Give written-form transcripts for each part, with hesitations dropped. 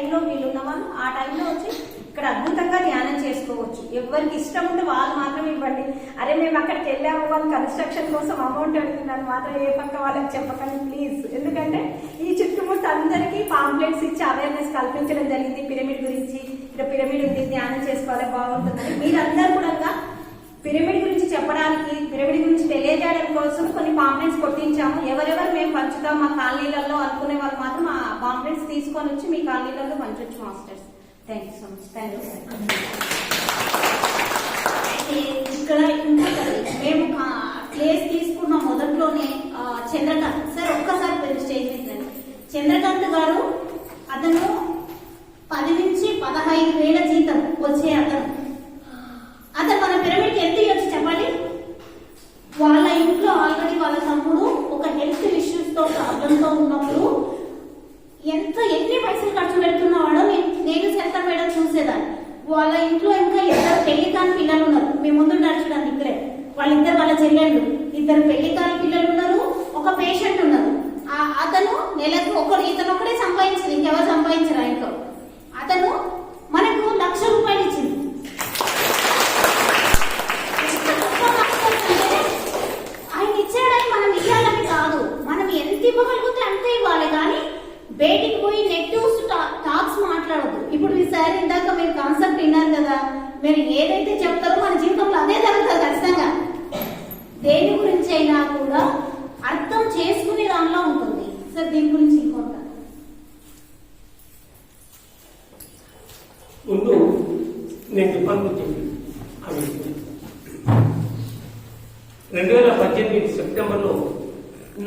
టైంలో వీళ్ళు ఉన్న వాళ్ళు ఆ టైంలో వచ్చి ఇక్కడ అద్భుతంగా ధ్యానం చేసుకోవచ్చు. ఎవరికి ఇష్టం ఉంటే వాళ్ళు మాత్రం ఇవ్వండి. అరే మేము అక్కడికి వెళ్ళాము, వాళ్ళు కన్స్ట్రక్షన్ కోసం అమౌంట్ అడుగుతున్నారు మాత్రం ఏ పక్క వాళ్ళకి చెప్పకండి ప్లీజ్. ఎందుకంటే ఈ చుట్టుముట్టు అందరికీ పాంప్లెట్స్ ఇచ్చి అవేర్నెస్ కల్పించడం జరిగింది పిరమిడ్ గురించి. ఇక్కడ పిరమిడ్ ఉంది, ధ్యానం చేసుకోవాలి, బాగుంటుందని. మీరందరూ కూడా పిరమిడ్ గురించి చెప్పడానికి, పిరమిడ్ గురించి తెలియజేయడం కోసం కొన్ని పాంప్లెట్స్ కొట్టించాము. ఎవరెవరు మేము పంచుతాం మా కాలనీలలో అనుకునే వాళ్ళు మాత్రం ఆ పాంప్లెట్స్ తీసుకొని వచ్చి మీ కాలనీలలో పంచవచ్చు masters. Thank you so much. Thank you sir. ఇక్కడ ఇంకా మేము ప్లేస్ తీసుకున్న మొదట్లోనే చంద్రకాంత్ సార్ ఒక్కసారి స్టేజ్ మీద చంద్రకాంత్ గారు అతను 10 నుంచి 15,000 జీతం వచ్చే అతను మన పిరమిడ్కి ఎంత ఇవ్వచ్చు చెప్పండి. వాళ్ళ ఇంట్లో ఆల్రెడీ వాళ్ళ తమ్ముడు ఒక హెల్త్ ఇష్యూస్ తో ప్రాబ్లంతో ఉన్నప్పుడు ఎన్ని పైసలు ఖర్చు పెడుతున్నవాడో నేను సెంటర్ మేడం చూసేదాన్ని. వాళ్ళ ఇంట్లో ఇంకా 2 పెళ్లి కాని పిల్లలు ఉన్నారు. మీ ముందు నడిచడానికి ఇక్కడే వాళ్ళ చెల్లెళ్ళు 2 పెళ్లి కాని పిల్లలు ఉన్నారు, ఒక పేషెంట్ ఉన్నారు. అతను నెలకు ఇతను ఒకటే సంపాదించింది, ఇంకెవరు సంపాదించరు ఇంట్లో. అతను మనకు 1,00,000 రూపాయలు ఇచ్చింది. ఆయన ఇచ్చాడని మనం ఇవ్వాలని కాదు, మనం ఎంత ఇవ్వగలిగితే అంతే ఇవ్వాలి. కానీ బయటికి పోయి నెగిటివ్స్ టాక్స్ మాట్లాడద్దు. ఇప్పుడు ఈ సార్ ఇందాక మీరు కాన్సెప్ట్ విన్నారు కదా, మీరు ఏదైతే చెప్తారో మన జీవితంలో అదే జరుగుతుంది ఖచ్చితంగా. దేని గురించి అయినా కూడా అర్థం చేసుకునే దానిలో ఉంటుంది సార్. దీని గురించి ఇంకొంత ముందు నేను చెప్పాలనుకుంటుంది 2018 సెప్టెంబర్లో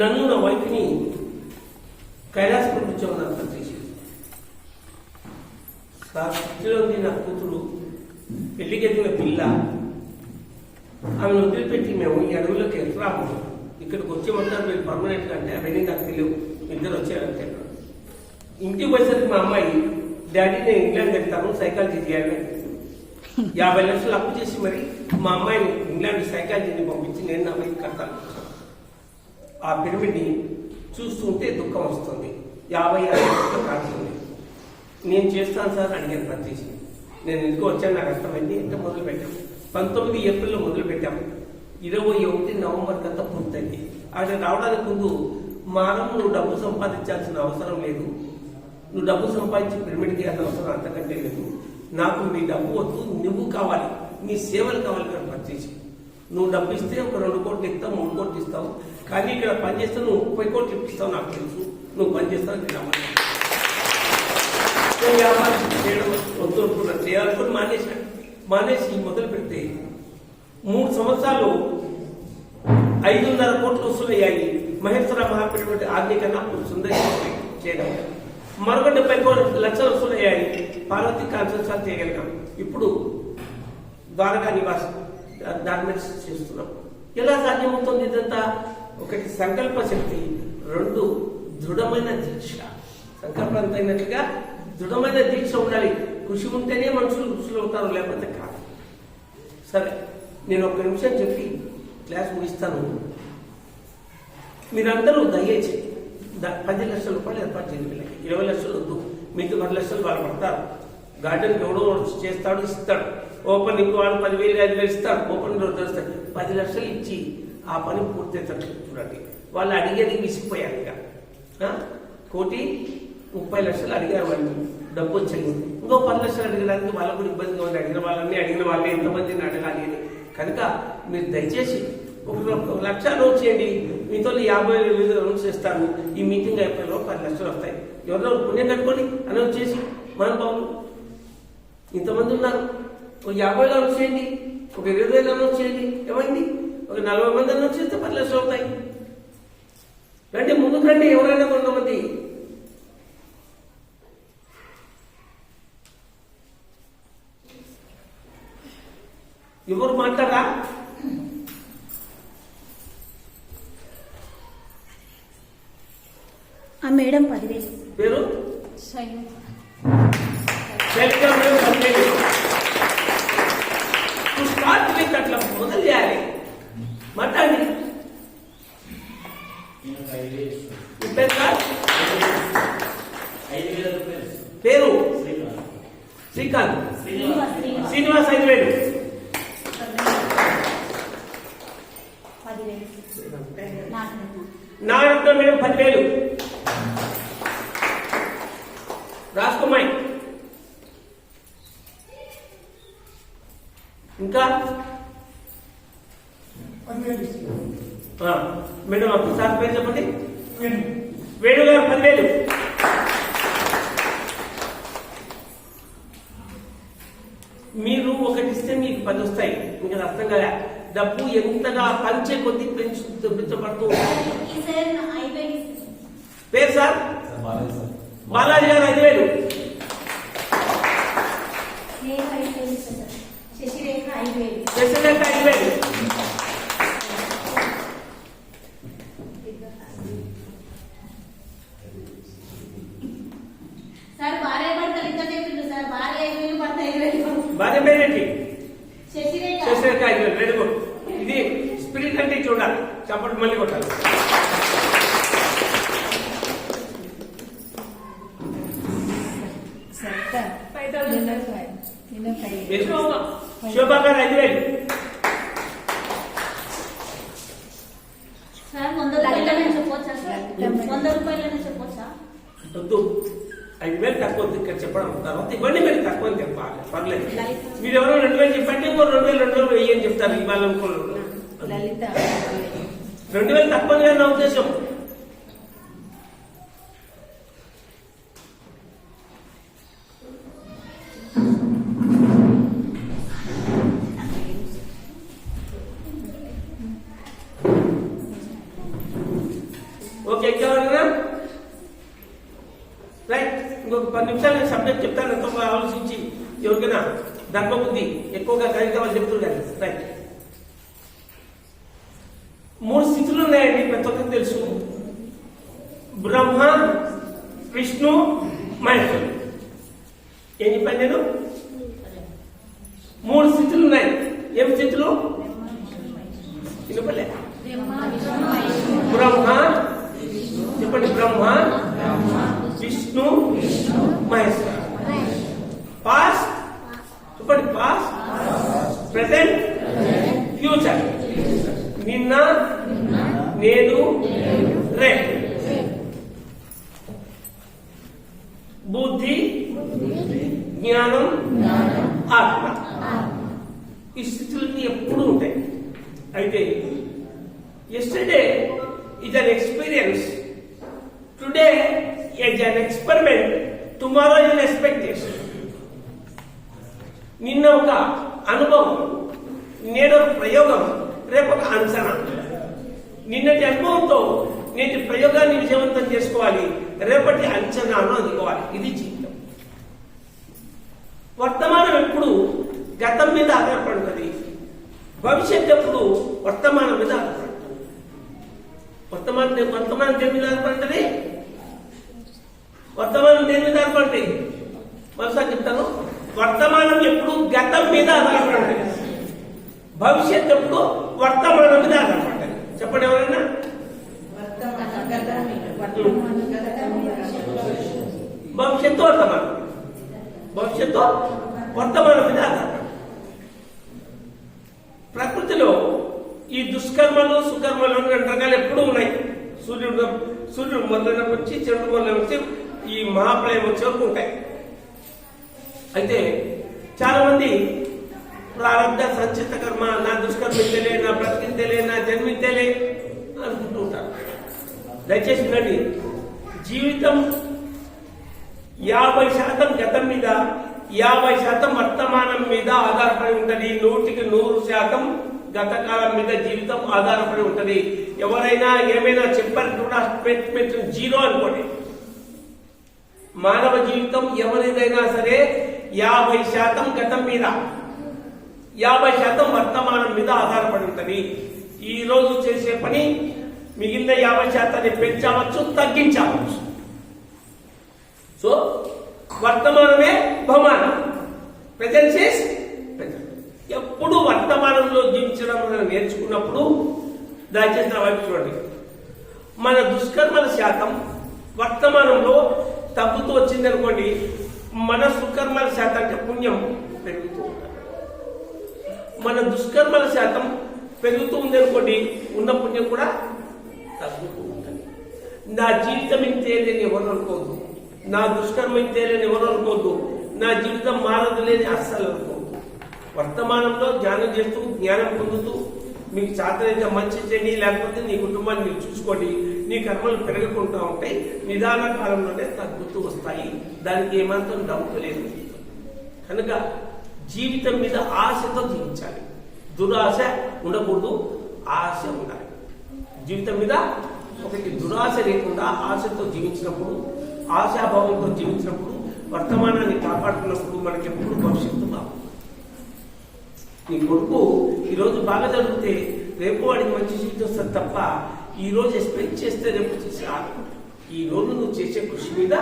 నన్ను నా వైఫ్ని కైలాసపురం కూర్చోమని అర్థం చేసింది. స్థితిలో ఉంది నా కూతురు, పెళ్లికి ఎదిగిన పిల్ల. ఆమెను వదిలిపెట్టి మేము ఈ అడవుల్లోకి ఎదురాము. ఇక్కడికి వచ్చేమంటారు మీరు పర్మనెంట్ గా అంటే అవన్నీ నాకు తెలియవు. ఇద్దరు వచ్చారంటే ఇంటికి పోయేసరికి మా అమ్మాయి డాడీ నేను ఇంగ్లాండ్ వెళ్తాను సైకాలజీ చేయాలని 50 లక్షలు అప్పు చేసి మరి మా అమ్మాయిని ఇంగ్లాండ్ సైకాలజీని పంపించి నేను నా అమ్మాయికి కడతాను. ఆ పిరమిడ్ని చూస్తుంటే దుఃఖం వస్తుంది. 56 లక్షలు కాస్తుంది. నేను చేస్తాను సార్ అడిగాను ప్రతిసి. నేను ఎందుకు వచ్చాను నాకు అర్థమైంది. ఎంత మొదలు పెట్టాము 19 ఏప్రిల్లో మొదలు పెట్టాము. 21 నవంబర్ కంతా పూర్తయింది. అక్కడ రావడానికి ముందు మానం నువ్వు డబ్బు సంపాదించాల్సిన అవసరం లేదు, నువ్వు డబ్బు సంపాదించి పిరమిడ్ చేయాల్సిన అవసరం అంతకంటే లేదు, నాకు నీ డబ్బు వద్దు, నువ్వు కావాలి, నీ సేవలు కావాలి కదా పనిచేసి. నువ్వు డబ్బు ఇస్తే ఒక 2 కోట్లు ఇస్తావు, 3 కోట్లు ఇస్తావు, కానీ ఇక్కడ పనిచేస్తే నువ్వు 30 కోట్లు ఇప్పిస్తావు నాకు తెలుసు. నువ్వు పనిచేస్తావు నేను వ్యాపారం చేయడం వద్దు అనుకున్నా, చేయాలనుకుని మానేసి మొదలు పెడితే 3 సంవత్సరాలు 5.5 కోట్లు వసూలయ్యాయి. మహేశ్వర మహాపిరమిడ్ ఆర్థికంగా సుందరి చేయడం. మరొక 70 లక్షలు వసూలయ్యాయి. పార్వతి కాన్సెన్సార్ చేయగలిగాం. ఇప్పుడు ద్వారకా నివాస్ డాక్యుమెంట్స్ చేస్తున్నాం. ఎలా సాధ్యమవుతుంది ఇదంతా? 1 సంకల్ప శక్తి, 2 దృఢమైన దీక్ష. సంకల్పం అయినట్లుగా దృఢమైన దీక్ష ఉండాలి. కృషి ఉంటేనే మనుషులు కృషులు అవుతారు, లేకపోతే కాదు. సరే, నేను 1 నిమిషం చెప్పి క్లాస్ ముగిస్తాను. మీరందరూ దయచేసి 10 లక్షల రూపాయలు ఏర్పాటు చేయండి. వీళ్ళకి 20 లక్షలు వద్దు, మీకు 10 లక్షలు వాళ్ళు పడతారు. గార్డెన్ ఎవడో చేస్తాడు, ఇస్తాడు. ఓపెన్ ఇంకో వాడు 10,000 5,000 ఇస్తాడు. ఓపెన్ రోజు చేస్తాడు. 10 లక్షలు ఇచ్చి ఆ పని పూర్తయినట్లు చూడండి. వాళ్ళు అడిగేది విసిగిపోయారు. ఇక 1,30 లక్షలు అడిగారు, వాళ్ళు డబ్బు వచ్చింది. ఇంకో 10 లక్షలు అడగడానికి వాళ్ళకు కూడా ఇబ్బందిగా ఉంది. అడిగిన వాళ్ళే ఎంతమందిని అడగాలి అని. కనుక మీరు దయచేసి 1 లక్ష అనౌన్స్ చేయండి. మీతో 50,000 అనౌన్స్ చేస్తాను. ఈ మీటింగ్ అయిపోయిన 10 లక్షలు వస్తాయి. ఎవరో పుణ్యం కట్టుకొని అనౌన్స్ చేసి మన బాబు ఇంతమంది ఉన్నారు, 50,000 అనౌన్స్ చేయండి, 20,000 అనౌన్స్ చేయండి. ఏమైంది? 40 మంది అనౌన్స్ చేస్తే 10 లక్షలు అవుతాయి. రండి, ముందుకు రండి. ఎవరైనా కొంతమంది ఎవరు మాట్లాడరా? ఆ మేడం 10,000 పేరు అట్లా మొదలు చేయాలి. మాట్లాడి పేరు శ్రీకాంత్, శ్రీనివాస్ శ్రీనివాస్ 5,000, 10,000 నాగరత్న మేడం 10,000, రాజ్కుమార్, ఇంకా మేడం ఒకసారి పేరు చెప్పండి. వేణు గారు 10,000. మీరు ఒకటి ఇస్తే మీకు 10 వస్తాయి. మీకు అది అర్థం కదా. డబ్బు ఎంతగా పంచే కొద్ది పెంచబడుతూ పేరు సార్ బాలాజీ గారు 5,000, శశిరేఖ 5,000. శశిరేఖ 5,000, సార్ భార్య భర్తలు ఇంకా చెప్పిండు సార్. భార్య 5,000, భర్త 5,000. భార్య పేరేంటి? శశిరేఖ శశిరేఖ 5,000. Very good. ఇది స్పిరిట్ అంటే చూడాలి. చప్పటి మళ్ళీ కొట్టాలి. శోభా గారు 5,000, సార్ 100 రూపాయలనే చెప్పొచ్చా సార్? 100 రూపాయలనే చెప్పొచ్చా? వద్దు, 5,000 తక్కువ ఇక్కడ చెప్పడం. తర్వాత ఇవ్వండి, మీరు తక్కువ అని చెప్పాలి, పర్లేదు. మీరు ఎవరో 2,000 చెప్పండి, ఇంకో 2,000 వెయ్యని చెప్తారు. ఇవ్వాలనుకోలేదు 2,000 తక్కువ నా ఉద్దేశం. ఓకే, ఎవరైనా రైట్. ఇంకొక 10 నిమిషాలు నేను సబ్జెక్ట్ చెప్తాను. ఎంతో ఆలోచించి ఎవరికైనా ధర్మబుద్ధి ఎక్కువగా కలిగితే వాళ్ళు చెప్తున్నారు. రైట్. 3 స్థితులు ఉన్నాయండి, ప్రతి ఒక్కరికి తెలుసు. బ్రహ్మ, విష్ణు, మహేశ్వరుడు. ఏం చెప్పాను నేను? 3 స్థితులు ఉన్నాయి. ఏం స్థితులు? వినపలే? బ్రహ్మ చెప్పండి. బ్రహ్మ, విష్ణు, మహేశ్వర. పాస్ట్ చెప్పండి. Past, present, future. నిన్న, నేడు, రేపు. బుద్ధి, జ్ఞానం, ఆత్మ. ఈ స్థితులన్నీ ఎప్పుడూ ఉంటాయి. అయితే yesterday is an experience, today is an experiment, tomorrow is an expectation. నిన్న ఒక అనుభవం, నేడు ఒక ప్రయోగం, రేపు ఒక అంచనా. నిన్నటి అనుభవంతో నేటి ప్రయోగాన్ని విజయవంతం చేసుకోవాలి, రేపటి అంచనాను అందుకోవాలి. ఇది జీవితం. వర్తమానం ఎప్పుడు గతం మీద ఆధారపడుతుంది, భవిష్యత్ ఎప్పుడు వర్తమానం మీద ఆధారపడుతుంది. వర్తమానం దేని మీద ఆధారపడుతుంది? వర్తమానం దేని మీద ఆధారపడుతుంది? మరోసారి చెప్తాను. వర్తమానం ఎప్పుడు గతం మీద ఆధారపడుతుంది, భవిష్యత్ ఎప్పుడు వర్తమానం మీద ఆధారపడుతుంది. చెప్పండి ఎవరైనా. భవిష్యత్తు వర్తమానం, భవిష్యత్తు వర్తమానం మీద ఆధారపడుతుంది. ప్రకృతిలో ఈ దుష్కర్మలు సుకర్మలు 2 రకాలు ఎప్పుడూ ఉన్నాయి. సూర్యుడు మొదలైన వచ్చి చంద్రుడు మొదలైన వచ్చి ఈ మహాప్రలయం వచ్చే వరకు ఉంటాయి. అయితే చాలా మంది ప్రారంభ సంచిత కర్మ, నా దుష్కర్మించలే, నా బ్రతికించలే, నా జన్మించలే అనుకుంటూ ఉంటారు. దయచేసి వినండి. జీవితం 50% గతం మీద, 50% వర్తమానం మీద ఆధారపడి ఉంటుంది. 100కి 100% గత కాలం మీద జీవితం ఆధారపడి ఉంటుంది. ఎవరైనా ఏమైనా చెప్పారు కూడా స్టేట్మెంట్ 0 అనుకోండి. మానవ జీవితం ఎవరిదైనా సరే 50% గతం మీద, 50% వర్తమానం మీద ఆధారపడి ఉంటుంది. ఈ రోజు చేసే పని మిగిలిన 50% పెంచవచ్చు, తగ్గించవచ్చు. సో వర్తమానమే బహుమానం. Presence is present. ఎప్పుడు వర్తమానంలో జీవించడం నేర్చుకున్నప్పుడు దయచేసి నా వైపు చూడండి. మన దుష్కర్మల శాతం వర్తమానంలో తగ్గుతూ వచ్చింది అనుకోండి, మన సుకర్మల శాతం అంటే పుణ్యం పెరుగుతూ ఉంటుంది. మన దుష్కర్మల శాతం పెరుగుతూ ఉంది అనుకోండి, ఉన్న పుణ్యం కూడా తగ్గుతూ ఉంటుంది. నా జీవితం ఇంతే లేని ఎవరు అనుకోవద్దు, నా దుష్కర్మ ఇంతే లేని ఎవరు అనుకోవద్దు, నా జీవితం మారదు లేని అస్సలు అనుకోవద్దు. వర్తమానంలో ధ్యానం చేస్తూ జ్ఞానం పొందుతూ మీకు చేతనైతే మంచి చేయండి, లేకపోతే నీ కుటుంబాన్ని మీరు చూసుకోండి. నీ కర్మలు పెరగకుండా ఉంటాయి, నిదాన కాలంలోనే తగ్గుతూ వస్తాయి. దానికి ఏమాత్రం డౌట్ లేదు. కనుక జీవితం మీద ఆశతో జీవించాలి. దురాశ ఉండకూడదు, ఆశ ఉండాలి. జీవితం మీద ఒకటి దురాశ లేకుండా ఆశతో జీవించినప్పుడు, ఆశాభావంతో జీవించినప్పుడు, వర్తమానాన్ని కాపాడుకున్నప్పుడు మనకి ఎప్పుడు భవిష్యత్తు బాగుంది. నీ కొడుకు ఈరోజు బాగా చదివితే రేపు వాడికి మంచి జీవితం వస్తుంది తప్ప ఈ రోజు ఎక్స్పెక్ట్ చేస్తే రేపు చేసి రాదు. ఈ రోజు నువ్వు చేసే కృషి మీద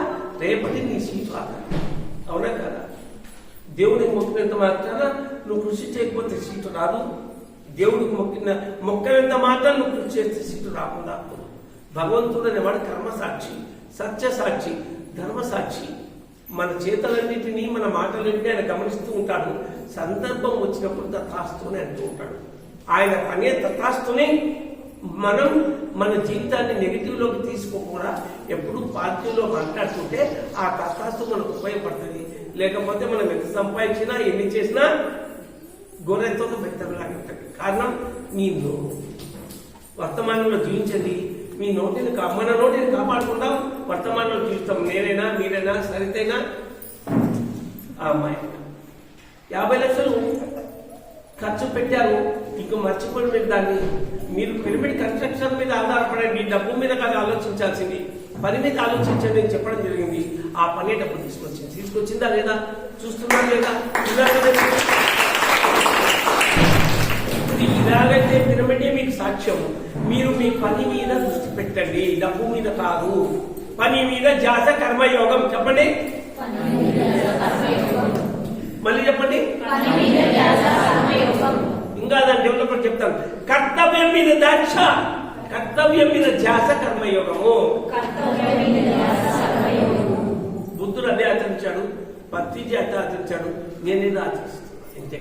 రేపటి నీ సీటు ఆధారం. అవునా కదా? దేవుడికి మొక్కినంత మాత్రాన నువ్వు కృషి చేయకపోతే సీటు రాదు. దేవుడికి మొక్కనంత మాత్రం నువ్వు కృషి చేస్తే సీటు రాకుండా. భగవంతుడు అనేవాడు కర్మసాక్షి, సత్యసాక్షి, ధర్మసాక్షి. మన చేతలన్నింటినీ మన మాటలన్నింటినీ ఆయన గమనిస్తూ ఉంటాడు. సందర్భం వచ్చినప్పుడు తథాస్తుని అంటూ ఉంటాడు. ఆయన అనే తథాస్తుని మనం మన జీవితాన్ని నెగిటివ్ లోకి తీసుకోకుండా ఎప్పుడు పాజిటివ్ లో మాట్లాడుతుంటే ఆ తథాస్తు మనకు ఉపయోగపడుతుంది. లేకపోతే మనం ఎంత సంపాదించినా ఎన్ని చేసినా గొర్రెతో బెత్తలాగా ఉంటుంది. కారణం నీ వర్తమానంలో జీవించండి. మీ నోటిని మన నోటిని కాపాడుకుంటాం, వర్తమానంలో జీవిస్తాం. నేనైనా మీరైనా సరితైనా ఆ అమ్మాయి 50 లక్షలు ఖర్చు పెట్టారు, ఇంక మర్చిపోయి మీరు దాన్ని మీరు పిరమిడ్ కన్స్ట్రక్షన్ మీద ఆధారపడండి. డబ్బు మీద కాదు ఆలోచించాల్సింది, పని మీద ఆలోచించండి అని చెప్పడం జరిగింది. ఆ పని డబ్బు తీసుకొచ్చిందా లేదా చూస్తున్నా లేదా? ఇలాగైతే పిరమిడే మీకు సాక్ష్యం. మీరు మీ పని మీద దృష్టి పెట్టండి, డబ్బు మీద కాదు. పని మీద ధ్యాస కర్మయోగం. చెప్పండి, మళ్ళీ చెప్పండి. ఇంకా దాని డెవలప్మెంట్ చెప్తాను. కర్తవ్యం మీద దీక్ష, కర్తవ్యం మీద ధ్యాస కర్మయోగము. బుద్ధుడు అదే ఆచరించాడు, పత్రిజీ అదే ఆచరించాడు, నేనేదో ఆచరిస్తాను అంతే.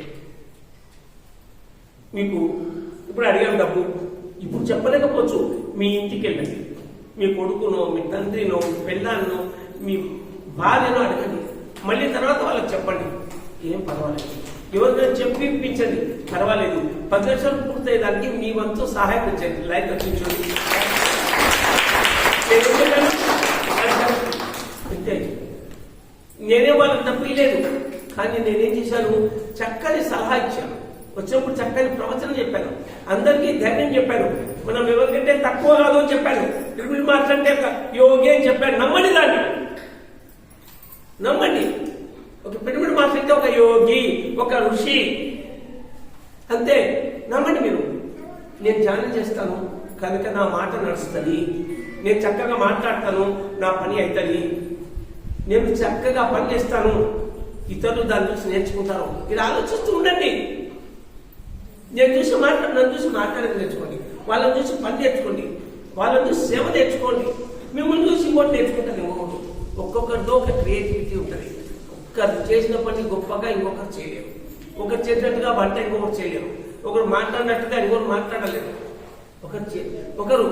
మీకు ఇప్పుడు అడిగాను డబ్బు, ఇప్పుడు చెప్పలేకపోవచ్చు. మీ ఇంటికి వెళ్ళండి, మీ కొడుకునో మీ తండ్రినో మీ పెళ్ళాన్నో మీ భార్యనో అడగండి. మళ్ళీ తర్వాత వాళ్ళకి చెప్పండి, ఏం పర్వాలేదు. ఎవరికైనా చెప్పి ఇప్పించండి, పర్వాలేదు. 10 లక్షలు పూర్తయ్యేదానికి మీ వంతు సహాయం ఇచ్చండి. లైక్ రచించండి అంతే. నేనే వాళ్ళకి తప్పలేదు, కానీ నేనేం చేశాను, చక్కని సలహా ఇచ్చాను. వచ్చినప్పుడు చక్కని ప్రవచనం చెప్పాను, అందరికీ ధైర్యం చెప్పాను. మనం ఎవరికంటే తక్కువ కాదు అని చెప్పాను. పిరమిడ్ మాస్టర్ అంటే యోగి అని చెప్పాను. నమ్మండి, దాన్ని నమ్మండి. ఒక పిరమిడ్ మాస్టర్ అంటే ఒక యోగి, ఒక ఋషి అంతే. నమ్మండి మీరు. నేను ధ్యానం చేస్తాను కనుక నా మాట నడుస్తుంది, నేను చక్కగా మాట్లాడతాను, నా పని అవుతుంది, నేను చక్కగా పని చేస్తాను, ఇతరులు దాన్ని చూసి నేర్చుకుంటారు. ఇది ఆలోచిస్తూ ఉండండి. నన్ను చూసి మాట్లాడేది నేర్చుకోండి, వాళ్ళని చూసి పని నేర్చుకోండి, వాళ్ళని చూసి సేవ నేర్చుకోండి. మిమ్మల్ని చూసి ఇంకోటి నేర్చుకుంటారు. ఇంకొకటి ఒక్కొక్కరితో ఒక క్రియేటివిటీ ఉంటుంది. ఒక్కరు చేసిన పని గొప్పగా ఇంకొకరు చేయలేరు, ఒకరు చేసినట్టుగా వంట ఇంకొకరు చేయలేరు, ఒకరు మాట్లాడినట్టుగా ఇంకొకరు మాట్లాడలేరు, ఒకరు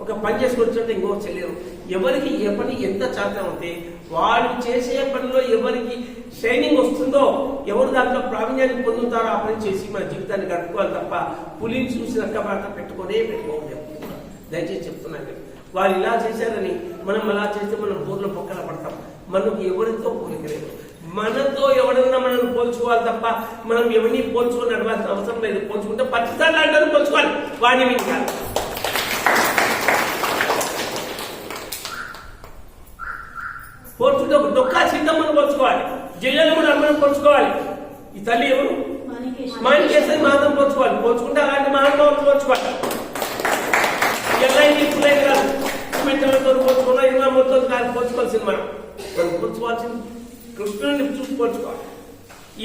ఒక పని చేసుకొచ్చినట్టు ఇంకొకరు చేయలేరు. ఎవరికి ఏ పని ఎంత చేత ఉంటే వాళ్ళు చేసే పనిలో ఎవరికి షైనింగ్ వస్తుందో, ఎవరు దాంట్లో ప్రావీణ్యాన్ని పొందుతారో ఆ పని చేసి మన జీవితాన్ని గడుపుకోవాలి తప్ప పులిని చూసి రక్కబాట పెట్టుకోలేదు. దయచేసి చెప్తున్నాను, వాళ్ళు ఇలా చేశారని మనం అలా చేస్తే మనం బోర్లో పొక్కల పడతాం. మనకు ఎవరితో పోలికలేదు. మనతో ఎవరన్నా మనల్ని పోల్చుకోవాలి తప్ప మనం ఎవరిని పోల్చుకొని నడవాల్సిన అవసరం లేదు. పోల్చుకుంటే పచ్చిసార్లు అంటారు పోల్చుకోవాలి, వాడిని మీకు కాదు. పోల్చుకుంటే ఒక డొక్కా సిద్ధమ్మను పోల్చుకోవాలి, జిల్లాలో కూడా అమ్మను పోల్చుకోవాలి. ఈ తల్లి ఎవరు? మాణికేశ్వరి మాత్రం పోల్చుకోవాలి. పోల్చుకుంటే అలాంటి మహానుభావులు పోల్చుకోవాలి. ఎల్ఐని పులైన కాదు, మెట్టలతో పోల్చుకున్నా 23 కాదు పోల్చుకోవాల్సింది. మనం పోల్చుకోవాల్సింది కృష్ణుని చూసి పోల్చుకోవాలి.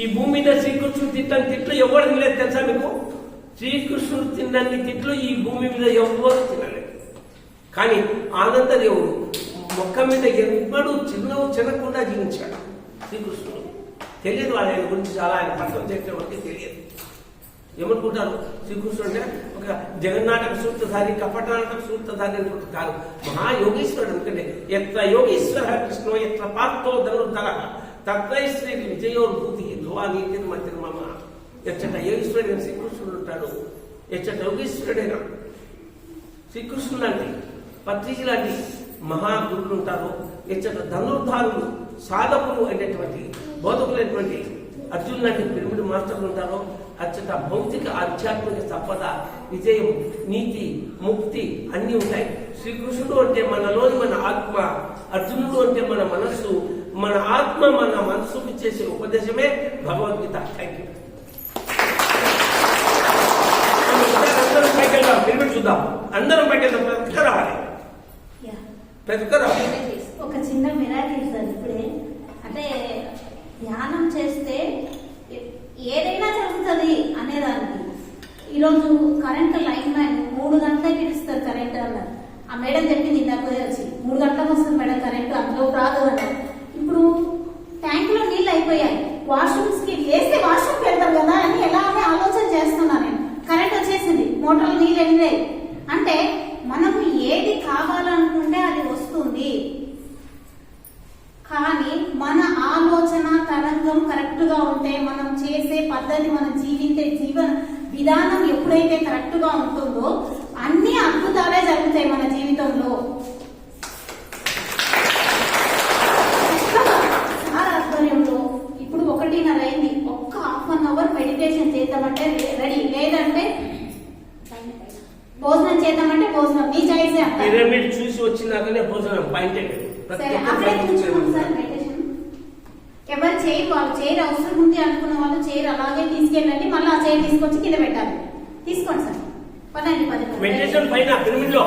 ఈ భూమి మీద శ్రీకృష్ణుడు తిట్టని తిట్లు ఎవరు తినలేదు తెలుసా మీకు? శ్రీకృష్ణుడు తిన్నన్ని తిట్లు ఈ భూమి మీద ఎవరు తినలేదు. కానీ ఆనందదేవుడు మొక్క మీద ఎవ్వడు చిన్నకుండా జీవించాడు శ్రీకృష్ణుడు. తెలియదు వాళ్ళ ఆయన గురించి, చాలా ఆయన పట్టణం చేయడం అంటే తెలియదు. ఏమనుకుంటారు శ్రీకృష్ణుడు అంటే ఒక జగన్నాటక సూత్రధారి, కపటనాటక సూత్రధారి అనుకుంటారు. కాదు, మహాయోగీశ్వరుడు. ఎందుకంటే ఎత్ర యోగీశ్వర కృష్ణో ఎత్ర పార్థో ధనుర్ధర తత్రైశ్రీ విజయోనుభూతి ధ్రువానీతి మధ్య మమ. ఎచ్చట యోగీశ్వరుడైన శ్రీకృష్ణుడు ఉంటాడు, ఎచ్చట యోగీశ్వరుడైన శ్రీకృష్ణుడు లాంటి పత్రిజీ లాంటి మహాగురులు ఉంటారు, ఎచ్చట ధనుర్ధారులు సాధకులు అనేటువంటి బోధకులైనటువంటి అర్జున్ లాంటి పిరమిడ్ మాస్టర్లు ఉంటారు. అచ్చట భౌతిక ఆధ్యాత్మిక సంపద, విజయం, నీతి, ముక్తి అన్నీ ఉంటాయి. శ్రీకృష్ణుడు అంటే మనలోని మన ఆత్మ, అర్జునుడు అంటే మన మనస్సు, మన ఆత్మ మన మనస్సుకి చేసే ఉపదేశమే భగవద్గీత. Thank you. అందరం పైకి వెళ్దాం, పిరమిడ్ చూద్దాం. అందరం పైకి వెళ్దాం, ప్రతి రావాలి, ప్రతి రావాలి. ఒక చిన్న మిరాకిల్ సార్. ఇప్పుడే అంటే ధ్యానం చేస్తే ఏదైనా జరుగుతుంది అనేదానికి. ఈరోజు కరెంట్ లైన్ మ్యాన్ 3 గంటలకి ఇస్తారు కరెంట్ అన్నారు. ఆ మేడం చెప్పింది ఇందాక వచ్చి 3 గంటలకు వస్తుంది మేడం కరెంట్, అందులో రాదు అన్నారు. ఇప్పుడు ట్యాంక్ లో నీళ్ళు అయిపోయాయి, వాష్రూమ్స్ కి వేస్తే వాష్రూమ్కి వెళ్తారు కదా అని ఎలా అని ఆలోచన చేస్తున్నాను నేను. కరెంట్ వచ్చేసింది, మోటార్లు నీళ్ళు వెళ్ళాయి. అంటే మనం ఏది కావాలనుకుంటే అది వస్తుంది, కానీ మన ఆలోచన తరంగం కరెక్ట్ గా ఉంటే, మనం చేసే పద్ధతి, మనం జీవించే జీవన విధానం ఎప్పుడైతే కరెక్ట్ గా ఉంటుందో అన్ని అద్భుతాలే జరుగుతాయి మన జీవితంలో. ఆధ్వర్యంలో ఇప్పుడు 1:30 అయింది, ఒక్క ½ అవర్ మెడిటేషన్ చేద్దామంటే రెడీ, లేదంటే భోజనం చేద్దామంటే భోజనం, మీ చాయిస్. పిరమిడ్ చూసి వచ్చినాకనే భోజనం పాయింట్. ఎవరు చైర్ వాళ్ళు చైర్ అవసరం ఉంది అనుకున్న వాళ్ళు చైర్ అలాగే తీసుకెళ్ళండి, మళ్ళీ ఆ చైర్ తీసుకొచ్చి కింద పెట్టాలి. తీసుకోండి సార్, పదండి. మెడిటేషన్ పైన పిరమిడ్ లో